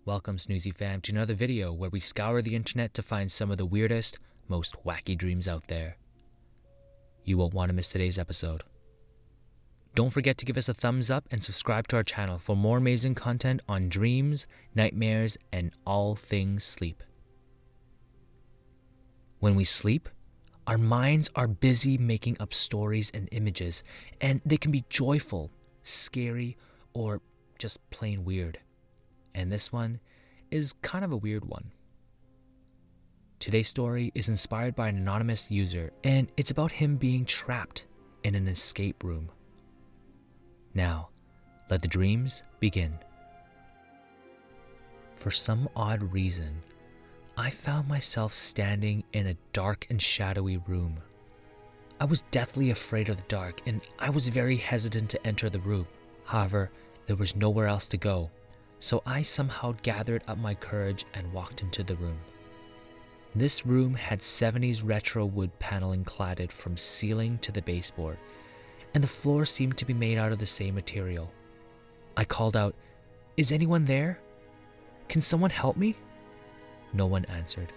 Welcome, Snoozie Fam, to another video where we scour the internet to find some of the weirdest, most wacky dreams out there. You won't want to miss today's episode. Don't forget to give us a thumbs up and subscribe to our channel for more amazing content on dreams, nightmares, and all things sleep. When we sleep, our minds are busy making up stories and images, and they can be joyful, scary, or just plain weird. And this one is kind of a weird one. Today's story is inspired by an anonymous user, and it's about him being trapped in an escape room. Now, let the dreams begin. For some odd reason, I found myself standing in a dark and shadowy room. I was deathly afraid of the dark, and I was very hesitant to enter the room. However, there was nowhere else to go, so I somehow gathered up my courage and walked into the room. This room had 70s retro wood paneling cladded from ceiling to the baseboard, and the floor seemed to be made out of the same material. I called out, "Is anyone there? Can someone help me?" No one answered.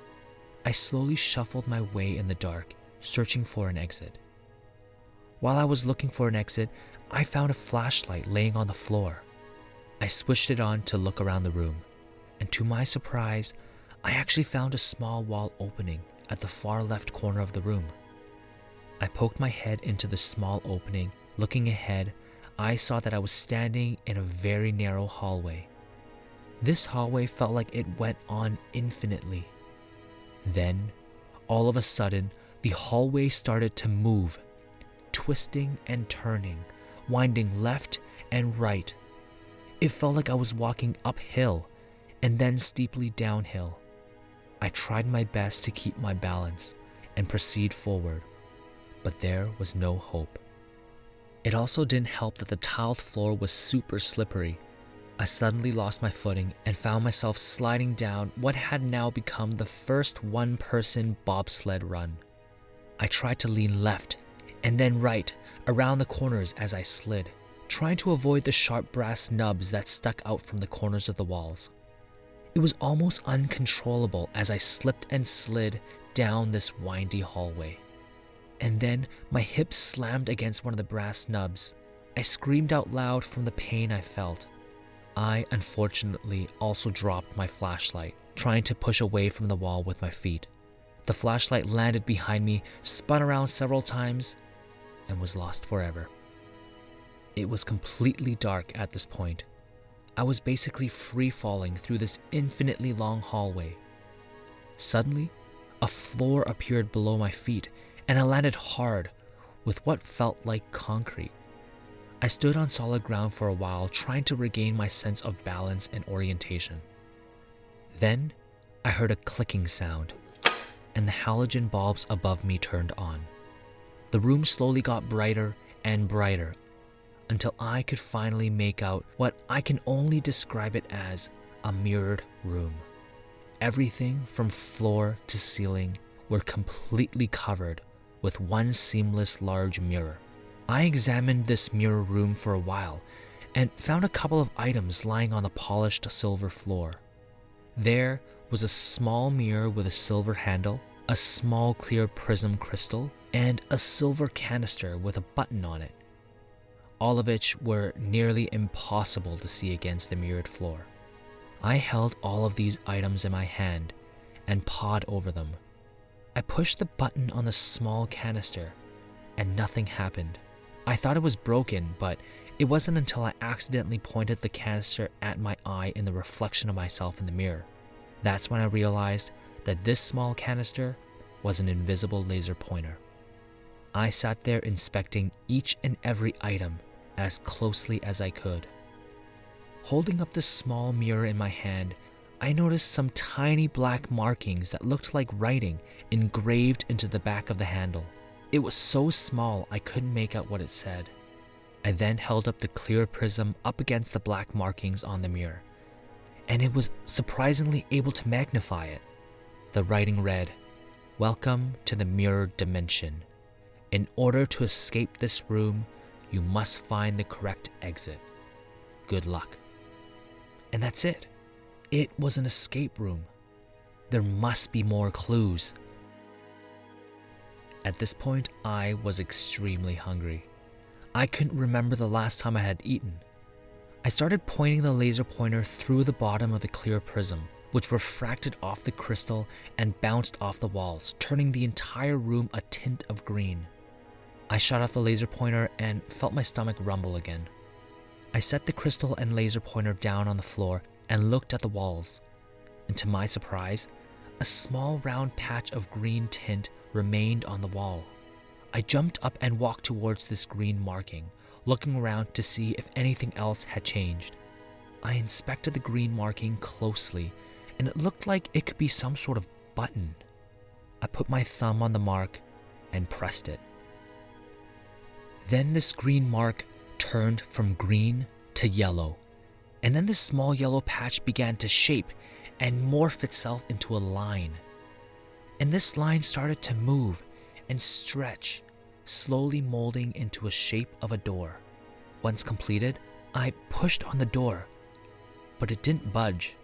I slowly shuffled my way in the dark, searching for an exit. While I was looking for an exit, I found a flashlight laying on the floor. I switched it on to look around the room, and to my surprise, I actually found a small wall opening at the far left corner of the room. I poked my head into the small opening. Looking ahead, I saw that I was standing in a very narrow hallway. This hallway felt like it went on infinitely. Then, all of a sudden, the hallway started to move, twisting and turning, winding left and right. It felt like I was walking uphill and then steeply downhill. I tried my best to keep my balance and proceed forward, but there was no hope. It also didn't help that the tiled floor was super slippery. I suddenly lost my footing and found myself sliding down what had now become the first one-person bobsled run. I tried to lean left and then right around the corners as I slid, trying to avoid the sharp brass nubs that stuck out from the corners of the walls. It was almost uncontrollable as I slipped and slid down this windy hallway. And then my hips slammed against one of the brass nubs. I screamed out loud from the pain I felt. I, unfortunately, also dropped my flashlight, trying to push away from the wall with my feet. The flashlight landed behind me, spun around several times, and was lost forever. It was completely dark at this point. I was basically free-falling through this infinitely long hallway. Suddenly, a floor appeared below my feet, and I landed hard with what felt like concrete. I stood on solid ground for a while, trying to regain my sense of balance and orientation. Then, I heard a clicking sound, and the halogen bulbs above me turned on. The room slowly got brighter and brighter, until I could finally make out what I can only describe it as a mirrored room. Everything from floor to ceiling were completely covered with one seamless large mirror. I examined this mirror room for a while and found a couple of items lying on the polished silver floor. There was a small mirror with a silver handle, a small clear prism crystal, and a silver canister with a button on it, all of which were nearly impossible to see against the mirrored floor. I held all of these items in my hand and pawed over them. I pushed the button on the small canister, and nothing happened. I thought it was broken, but it wasn't until I accidentally pointed the canister at my eye in the reflection of myself in the mirror. That's when I realized that this small canister was an invisible laser pointer. I sat there inspecting each and every item as closely as I could. Holding up the small mirror in my hand, I noticed some tiny black markings that looked like writing engraved into the back of the handle. It was so small I couldn't make out what it said. I then held up the clear prism up against the black markings on the mirror, and it was surprisingly able to magnify it. The writing read, "Welcome to the mirror dimension. In order to escape this room, you must find the correct exit. Good luck." And that's it. It was an escape room. There must be more clues. At this point, I was extremely hungry. I couldn't remember the last time I had eaten. I started pointing the laser pointer through the bottom of the clear prism, which refracted off the crystal and bounced off the walls, turning the entire room a tint of green. I shot off the laser pointer and felt my stomach rumble again. I set the crystal and laser pointer down on the floor and looked at the walls, and to my surprise, a small round patch of green tint remained on the wall. I jumped up and walked towards this green marking, looking around to see if anything else had changed. I inspected the green marking closely, and it looked like it could be some sort of button. I put my thumb on the mark and pressed it. Then this green mark turned from green to yellow, and then the small yellow patch began to shape and morph itself into a line. And this line started to move and stretch, slowly molding into a shape of a door. Once completed, I pushed on the door, but it didn't budge.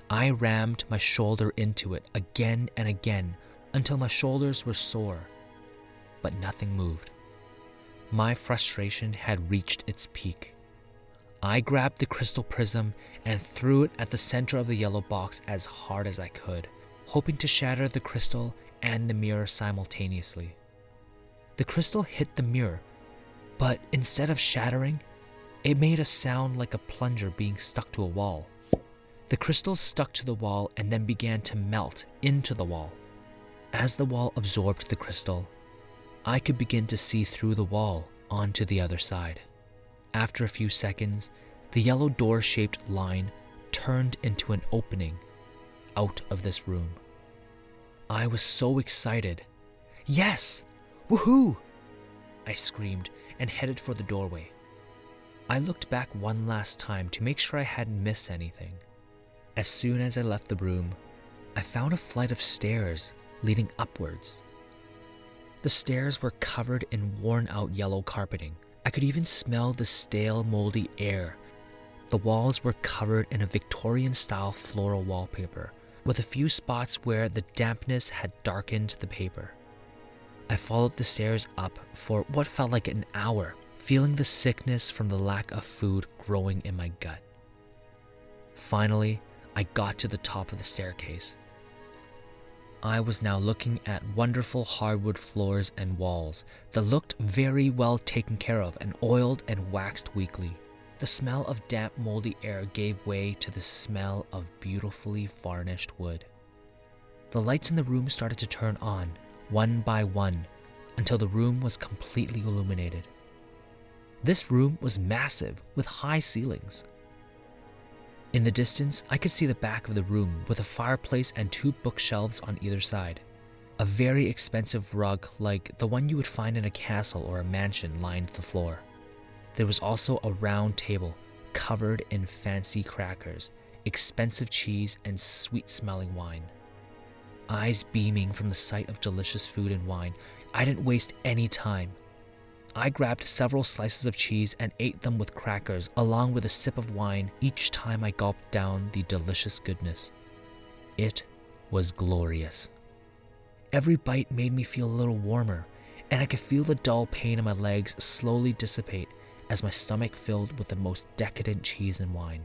I rammed my shoulder into it again and again until my shoulders were sore, but nothing moved. My frustration had reached its peak. I grabbed the crystal prism and threw it at the center of the yellow box as hard as I could, hoping to shatter the crystal and the mirror simultaneously. The crystal hit the mirror, but instead of shattering, it made a sound like a plunger being stuck to a wall. The crystal stuck to the wall and then began to melt into the wall. As the wall absorbed the crystal, I could begin to see through the wall onto the other side. After a few seconds, the yellow door-shaped line turned into an opening out of this room. I was so excited. Yes! Woohoo! I screamed and headed for the doorway. I looked back one last time to make sure I hadn't missed anything. As soon as I left the room, I found a flight of stairs leading upwards. The stairs were covered in worn-out yellow carpeting. I could even smell the stale, moldy air. The walls were covered in a Victorian-style floral wallpaper, with a few spots where the dampness had darkened the paper. I followed the stairs up for what felt like an hour, feeling the sickness from the lack of food growing in my gut. Finally, I got to the top of the staircase. I was now looking at wonderful hardwood floors and walls that looked very well taken care of and oiled and waxed weekly. The smell of damp, moldy air gave way to the smell of beautifully varnished wood. The lights in the room started to turn on, one by one, until the room was completely illuminated. This room was massive, with high ceilings. In the distance, I could see the back of the room with a fireplace and 2 bookshelves on either side. A very expensive rug like the one you would find in a castle or a mansion lined the floor. There was also a round table covered in fancy crackers, expensive cheese, and sweet-smelling wine. Eyes beaming from the sight of delicious food and wine, I didn't waste any time. I grabbed several slices of cheese and ate them with crackers along with a sip of wine each time I gulped down the delicious goodness. It was glorious. Every bite made me feel a little warmer, and I could feel the dull pain in my legs slowly dissipate as my stomach filled with the most decadent cheese and wine.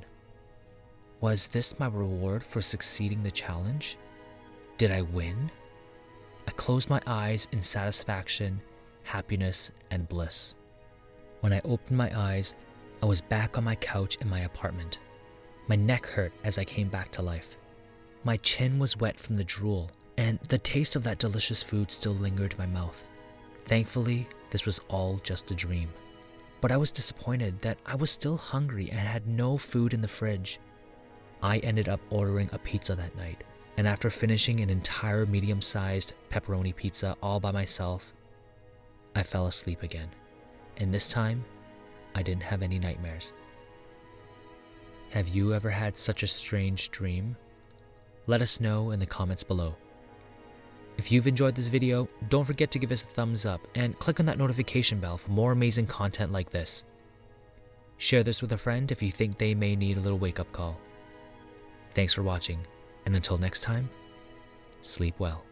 Was this my reward for succeeding the challenge? Did I win? I closed my eyes in satisfaction, happiness, and bliss. When I opened my eyes, I was back on my couch in my apartment. My neck hurt as I came back to life. My chin was wet from the drool, and the taste of that delicious food still lingered in my mouth. Thankfully, this was all just a dream. But I was disappointed that I was still hungry and had no food in the fridge. I ended up ordering a pizza that night, and after finishing an entire medium-sized pepperoni pizza all by myself, I fell asleep again, and this time, I didn't have any nightmares. Have you ever had such a strange dream? Let us know in the comments below. If you've enjoyed this video, don't forget to give us a thumbs up and click on that notification bell for more amazing content like this. Share this with a friend if you think they may need a little wake-up call. Thanks for watching, and until next time, sleep well.